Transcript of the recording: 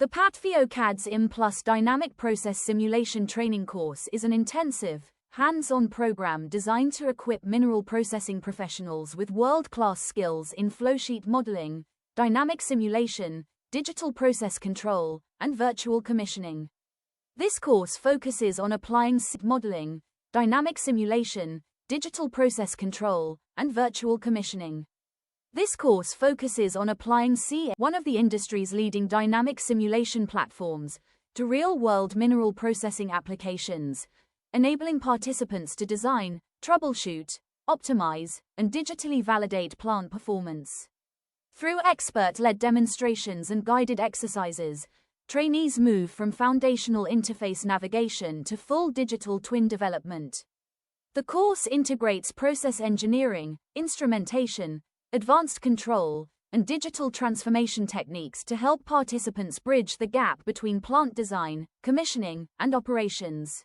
The Patvio CADS IM Plus Dynamic Process Simulation Training Course is an intensive, hands-on program designed to equip mineral processing professionals with world-class skills in flowsheet modeling, dynamic simulation, digital process control, and virtual commissioning. This course focuses on applying modeling, dynamic simulation, digital process control, and virtual commissioning. This course focuses on applying one of the industry's leading dynamic simulation platforms, to real-world mineral processing applications, enabling participants to design, troubleshoot, optimize, and digitally validate plant performance. Through expert-led demonstrations and guided exercises, trainees move from foundational interface navigation to full digital twin development. The course integrates process engineering, instrumentation, advanced control, and digital transformation techniques to help participants bridge the gap between plant design, commissioning, and operations.